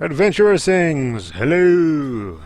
Adventurer sings, hello!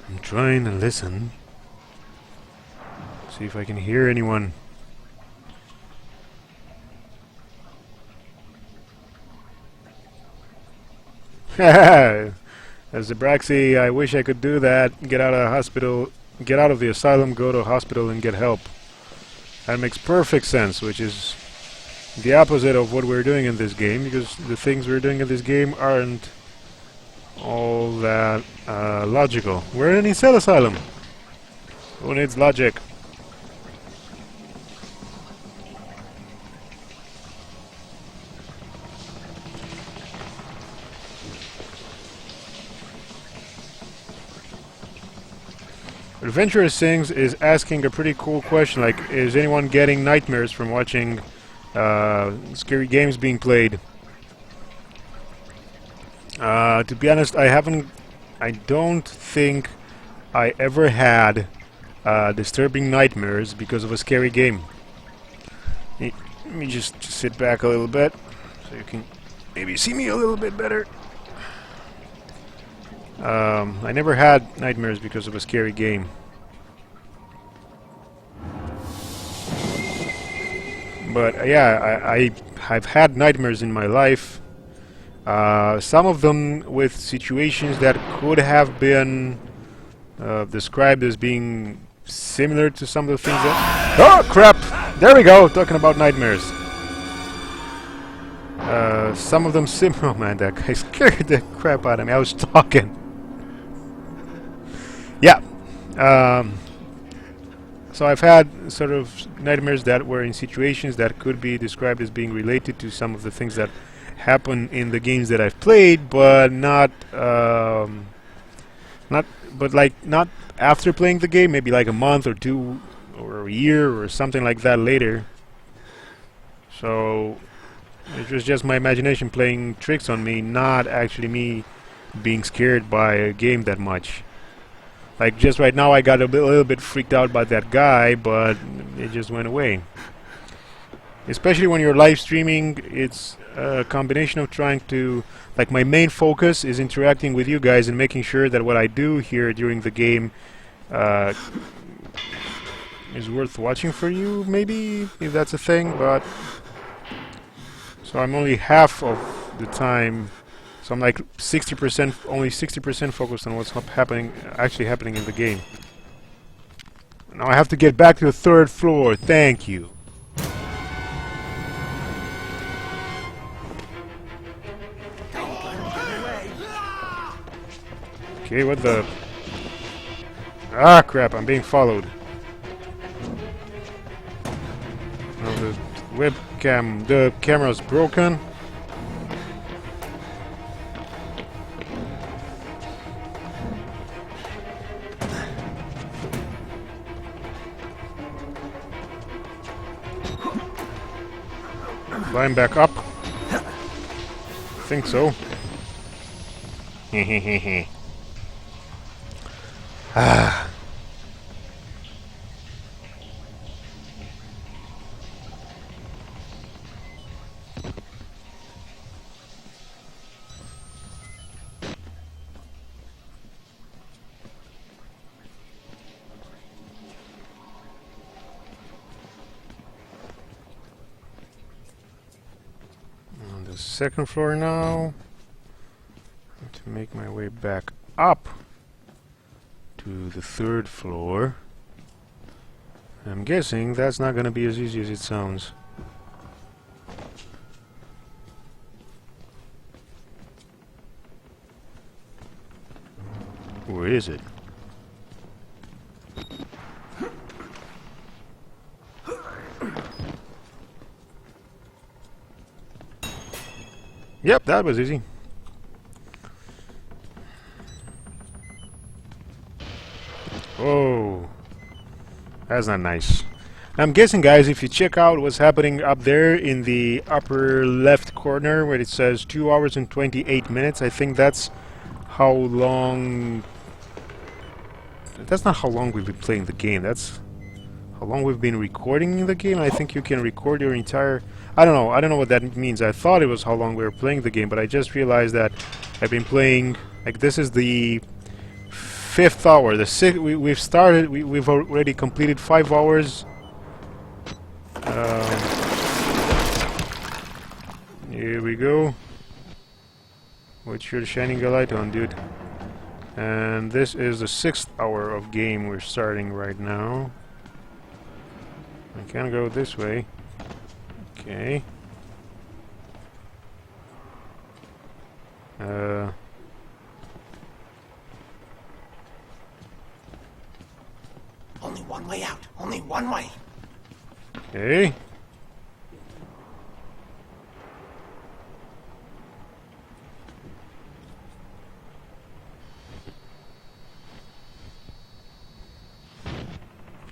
I'm trying to listen. See if I can hear anyone. As the Braxy, I wish I could do that. Get out of the hospital, get out of the asylum, go to a hospital and get help. That makes perfect sense, which is the opposite of what we're doing in this game, because the things we're doing in this game aren't all that logical. We're in an insane asylum. Who needs logic? Adventurer Sings is asking a pretty cool question, like, is anyone getting nightmares from watching scary games being played? To be honest, I don't think I ever had disturbing nightmares because of a scary game. Let me just sit back a little bit so you can maybe see me a little bit better. I never had nightmares because of a scary game. But yeah, I've had nightmares in my life. Some of them with situations that could have been described as being similar to some of the things that... Oh, crap! There we go! Talking about nightmares. Some of them oh man, that guy scared the crap out of me. I was talking. Yeah. So I've had sort of nightmares that were in situations that could be described as being related to some of the things that happen in the games that I've played, but not after playing the game. Maybe like a month or two, or a year, or something like that later. So it was just my imagination playing tricks on me, not actually me being scared by a game that much. Like just right now I got a little bit freaked out by that guy, but it just went away. Especially when you're live streaming, it's a combination of trying to... Like my main focus is interacting with you guys and making sure that what I do here during the game is worth watching for you, maybe, if that's a thing, but... So I'm only half of the time... So I'm like 60%, only 60% focused on what's actually happening in the game. Now I have to get back to the 3rd floor. Thank you. Okay, what the... Ah, crap, I'm being followed. Now the webcam, the camera's broken. Climb back up. I think so. Hehehehe. Ah. On the 2nd floor now. I have to make my way back up to the 3rd floor. I'm guessing that's not going to be as easy as it sounds. Where is it? Yep, that was easy. Oh, that's not nice. I'm guessing, guys, if you check out what's happening up there in the upper left corner where it says 2 hours and 28 minutes, I think that's how long That's not how long we've been playing the game. That's how long we've been recording the game. I think you can record your entire... I don't know. I don't know what that means. I thought it was how long we were playing the game, but I just realized that I've been playing... Like, this is the 5th hour. We've started... We've already completed 5 hours. Here we go. What you're shining a light on, dude. And this is the 6th hour of game we're starting right now. I can't go this way. Okay. Only one way out. Only one way. Okay.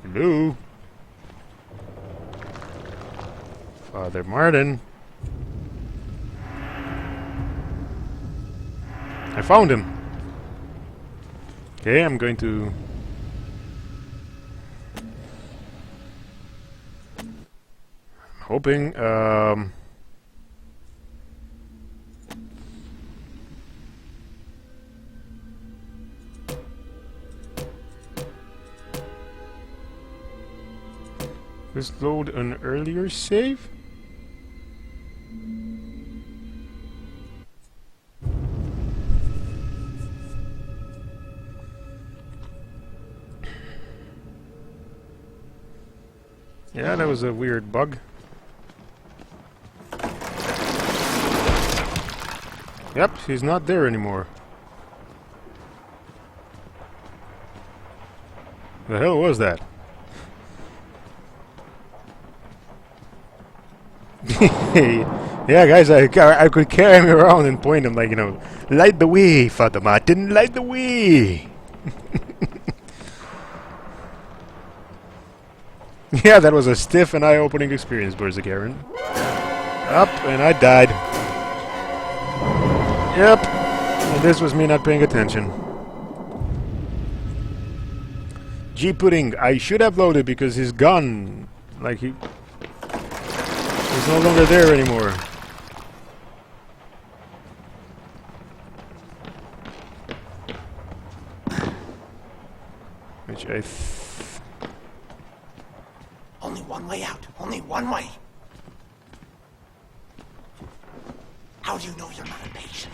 Hello? Father Martin. I found him. Okay, I'm going to... hoping, let's load an earlier save. Yeah, that was a weird bug. Yep, he's not there anymore. The hell was that? Yeah, guys, I could carry him around and point him like, you know, light the way, Father Martin, light the way. Yeah, that was a stiff and eye-opening experience, Berserkaren. Up, and I died. Yep, and this was me not paying attention. G-Pudding, I should have loaded because his gun, like he's no longer there anymore. Which I... Only one way out. Only one way. How do you know you're not a patient?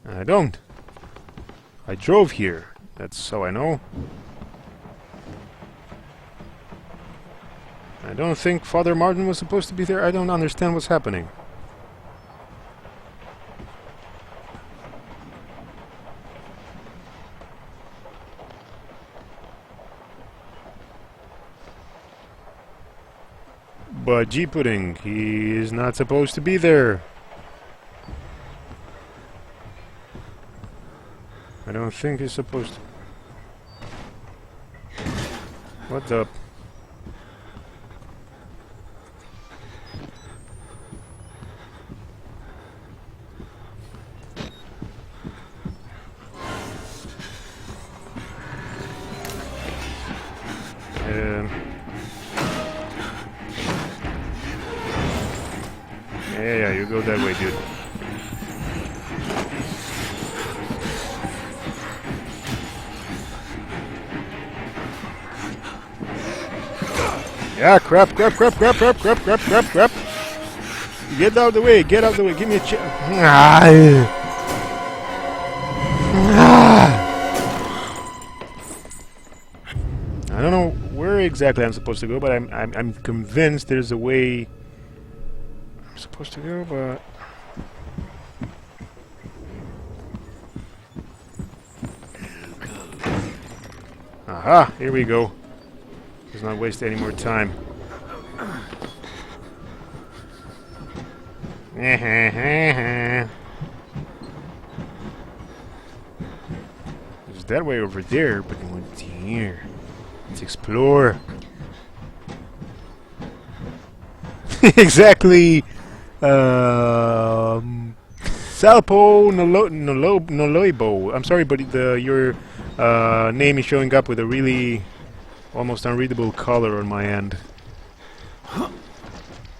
I don't. I drove here. That's how I know. I don't think Father Martin was supposed to be there. I don't understand what's happening. But G-Pudding, he is not supposed to be there. I don't think he's supposed to. What's up? Yeah, you go that way, dude. Yeah, crap. Get out of the way, give me a chance. I don't know where exactly I'm supposed to go, but I'm convinced there's a way I'm supposed to go, but... Aha, here we go. Let's not waste any more time. There's that way over there, but what's here? Let's explore. Exactly. Salpo Noloibo. I'm sorry, but your name is showing up with a really almost unreadable color on my end.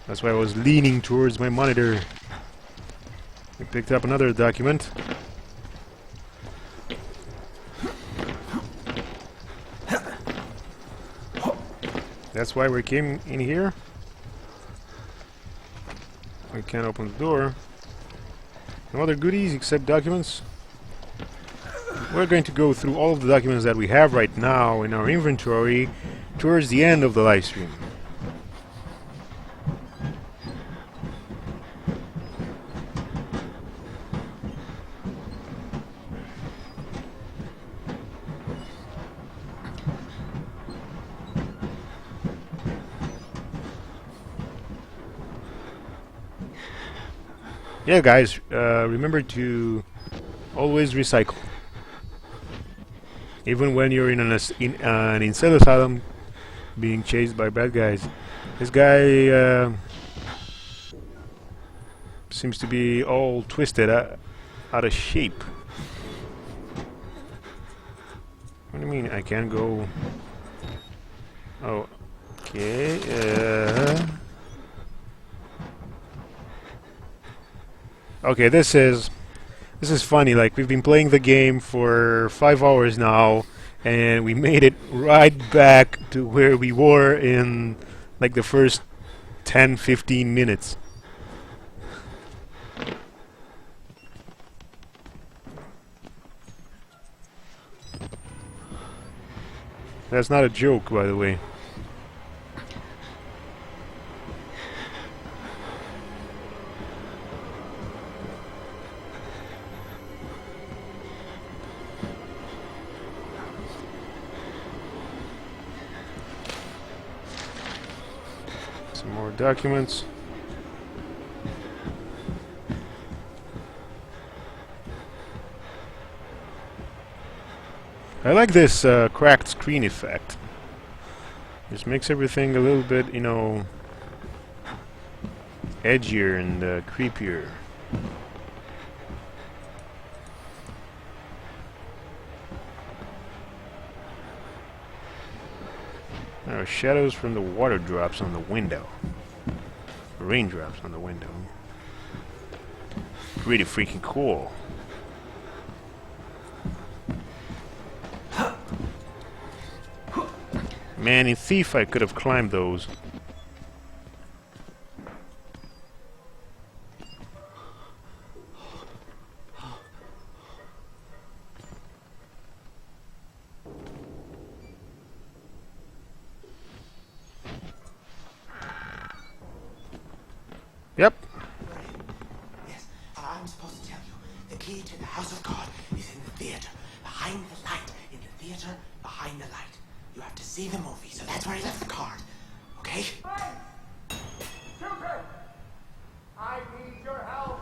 That's why I was leaning towards my monitor. I picked up another document. That's why we came in here. We can't open the door. No other goodies except documents. We're going to go through all of the documents that we have right now in our inventory towards the end of the live stream. Yeah, guys, remember to always recycle. Even when you're in an insane asylum being chased by bad guys. This guy seems to be all twisted, out of shape. What do you mean I can't go? Oh, okay. Okay, this is funny. Like, we've been playing the game for 5 hours now, and we made it right back to where we were in like the first 10-15 minutes. That's not a joke, by the way. Some more documents. I like this cracked screen effect. Just makes everything a little bit, you know, edgier and creepier. There are shadows from the water drops on the window. Raindrops on the window. Pretty freaking cool. Man, in Thief I could have climbed those. Yep. Yes, I'm supposed to tell you. The key to the house of God is in the theater. Behind the light. In the theater, behind the light. You have to see the movie, so that's where I left the card. Okay? Hey! Shooter! I need your help.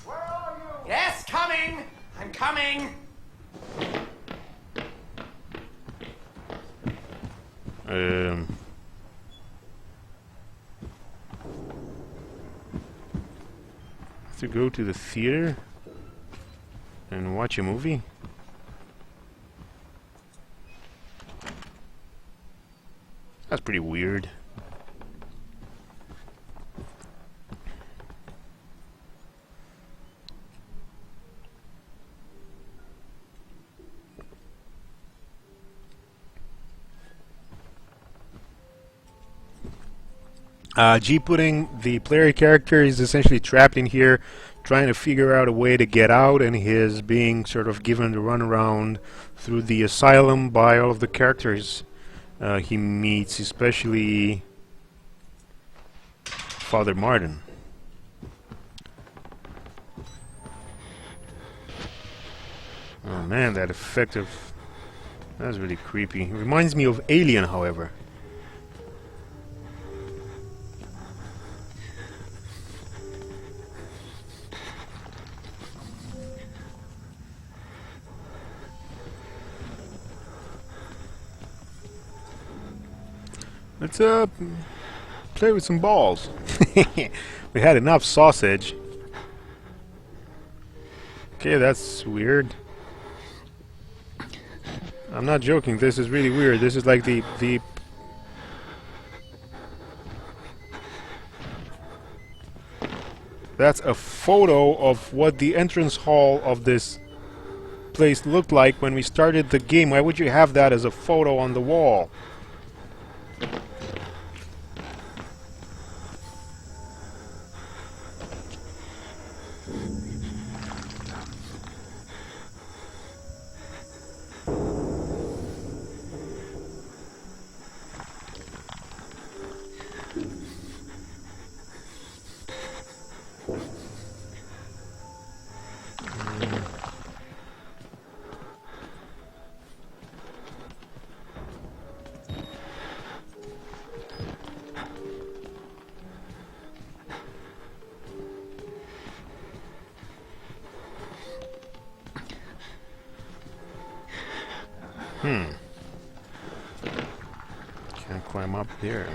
Where are you? Yes, coming! I'm coming! To go to the theater and watch a movie? That's pretty weird. G-Pudding, the player character, is essentially trapped in here, trying to figure out a way to get out, and he is being sort of given the runaround through the asylum by all of the characters he meets, especially Father Martin. Oh man, that effect of... That's really creepy. It reminds me of Alien, however. Let's play with some balls. We had enough sausage. Okay, that's weird. I'm not joking. This is really weird. This is like the That's a photo of what the entrance hall of this place looked like when we started the game. Why would you have that as a photo on the wall? Can't climb up here.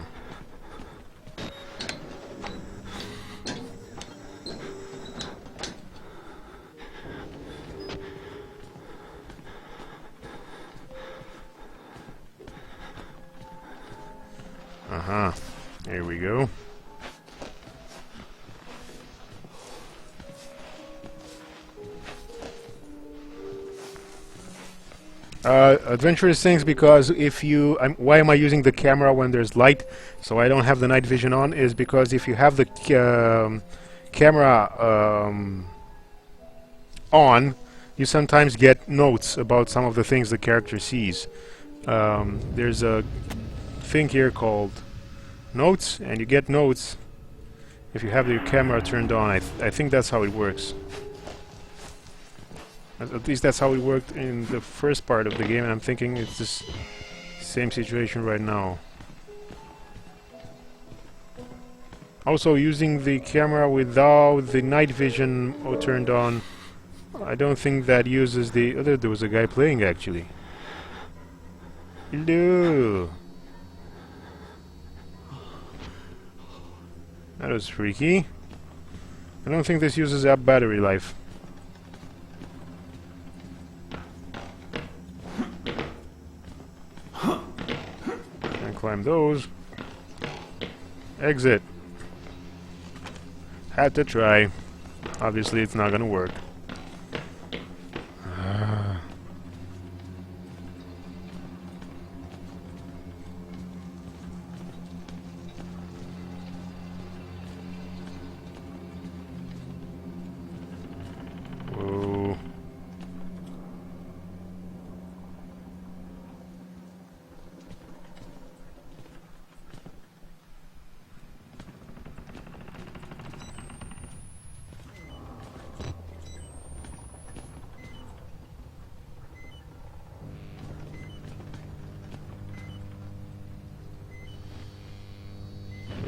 Here we go. Adventurous things, because if you... why am I using the camera when there's light, so I don't have the night vision on, is because if you have the camera on, you sometimes get notes about some of the things the character sees. There's a thing here called notes, and you get notes if you have your camera turned on. I think that's how it works. At least that's how it worked in the first part of the game, and I'm thinking it's the same situation right now. Also, using the camera without the night vision turned on, I don't think that uses the... Oh, there was a guy playing, actually. Hello! That was freaky. I don't think this uses up battery life. Can't climb those. Exit. Had to try. Obviously it's not gonna work. Whoa.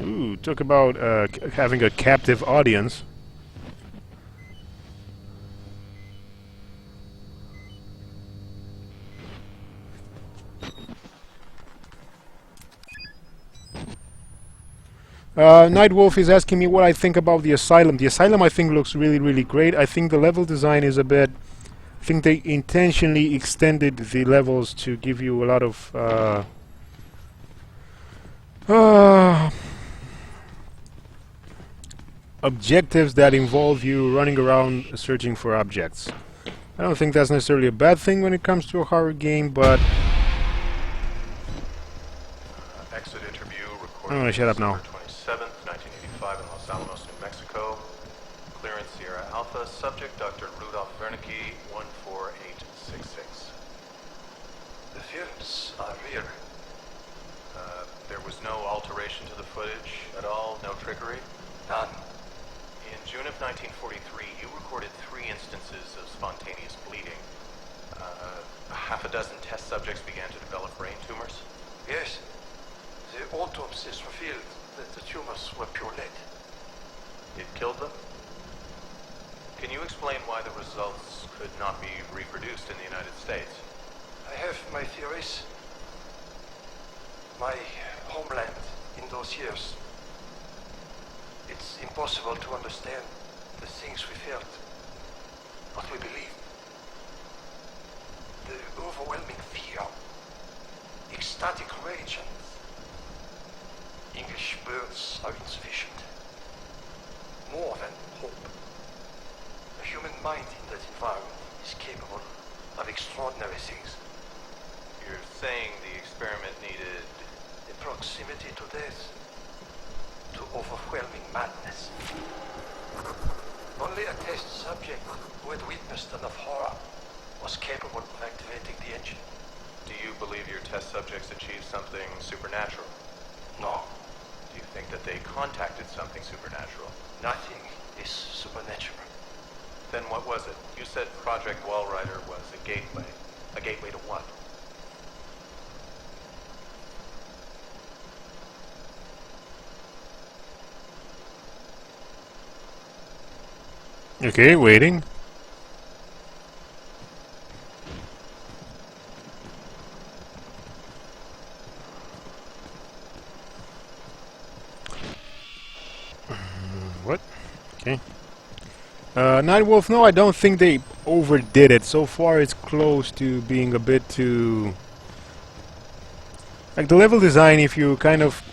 Ooh, talk about having a captive audience. Nightwolf is asking me what I think about the Asylum. The Asylum, I think, looks really, really great. I think the level design is a bit... I think they intentionally extended the levels to give you a lot of... objectives that involve you running around searching for objects. I don't think that's necessarily a bad thing when it comes to a horror game, but... Exit interview recorded I'm gonna shut up now. December 27th, 1985 in Los Alamos, New Mexico. Clearance Sierra Alpha. Subject Dr. Rudolph Wernicke, 14866. The films are real. There was no alteration to the footage at all? No trickery? None. In June of 1943, you recorded 3 instances of spontaneous bleeding. Half a dozen test subjects began to develop brain tumors. Yes. The autopsies revealed that the tumors were pure lead. It killed them? Can you explain why the results could not be reproduced in the United States? I have my theories. My homeland in those years. It's impossible to understand the things we felt, what we believed. The overwhelming fear mentioned. English words are insufficient. More than hope. The human mind in that environment is capable of extraordinary things. You're saying the experiment needed... The proximity to death, to overwhelming madness. Only a test subject who had witnessed enough horror was capable of activating the engine. Do you believe your test subjects achieved something supernatural? No, Do you think that they contacted something supernatural? nothing is supernatural. Then what was it? You said Project Wallrider was a gateway. A gateway to what? Okay, waiting. What? Okay. Nightwolf, no, I don't think they overdid it. So far, it's close to being a bit too... Like the level design, if you kind of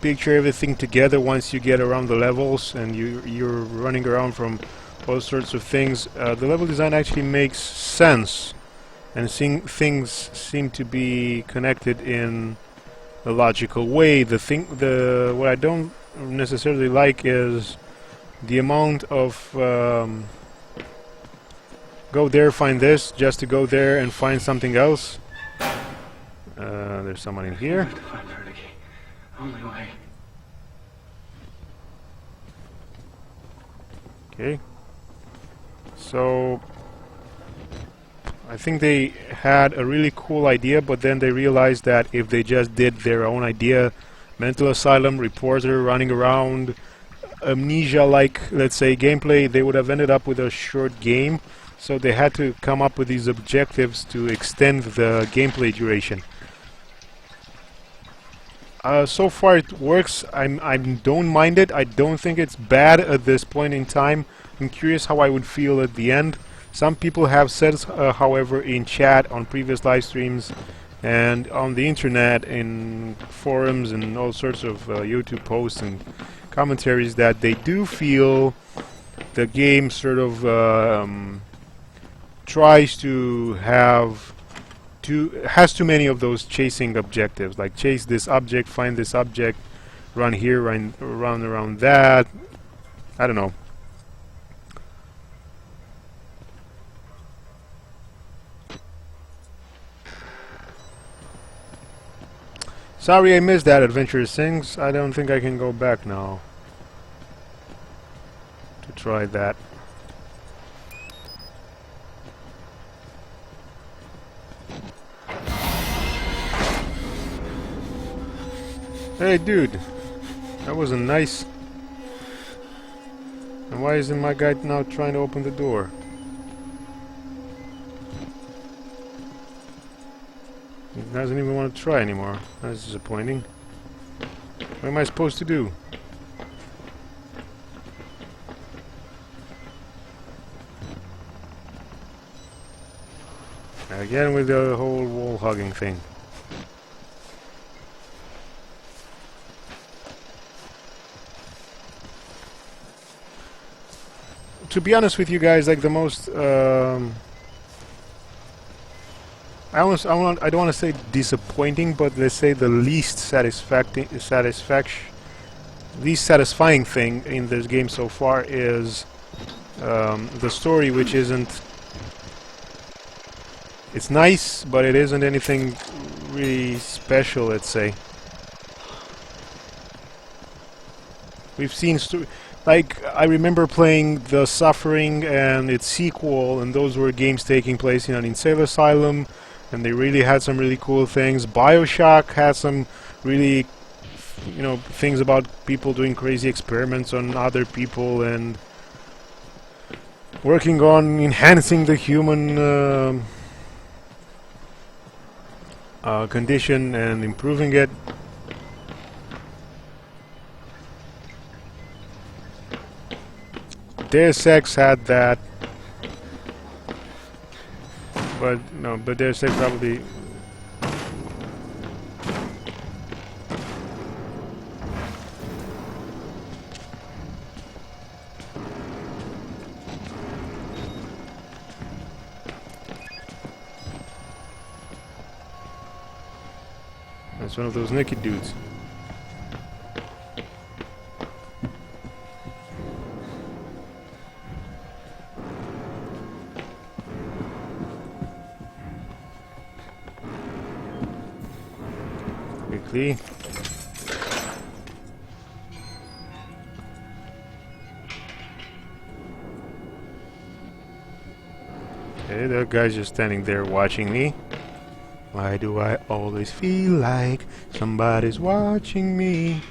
picture everything together once you get around the levels and you're running around from all sorts of things, the level design actually makes sense, and things seem to be connected in a logical way. What I don't necessarily like is the amount of go there, find this, just to go there and find something else. There's someone in here. Only way. Okay. So I think they had a really cool idea, but then they realized that if they just did their own idea, mental asylum, reporter running around, amnesia-like, let's say, gameplay, they would have ended up with a short game. So they had to come up with these objectives to extend the gameplay duration. So far it works. I don't mind it. I don't think it's bad at this point in time. I'm curious how I would feel at the end. Some people have said, however, in chat, on previous live streams, and on the internet, in forums and all sorts of YouTube posts and commentaries, that they do feel the game sort of tries to have has too many of those chasing objectives, like chase this object, find this object, run here, run around that. I don't know. Sorry I missed that, Adventurous Things. I don't think I can go back now to try that. Hey dude, that wasn't nice. And why isn't my guy now trying to open the door? He doesn't even want to try anymore. That's disappointing. What am I supposed to do? Again with the whole wall hugging thing. To be honest with you guys, like the most I don't want to say disappointing, but let's say the least satisfying thing in this game so far is the story, which isn't... It's nice, but it isn't anything really special, let's say. We've seen like, I remember playing The Suffering and its sequel, and those were games taking place in an insane asylum, and they really had some really cool things. BioShock had some really, you know, things about people doing crazy experiments on other people and working on enhancing the human condition and improving it. Deus Ex had that, but no, but Deus Ex probably That's one of those naked dudes. Quickly. Okay, that guy's just standing there watching me. Why do I always feel like somebody's watching me?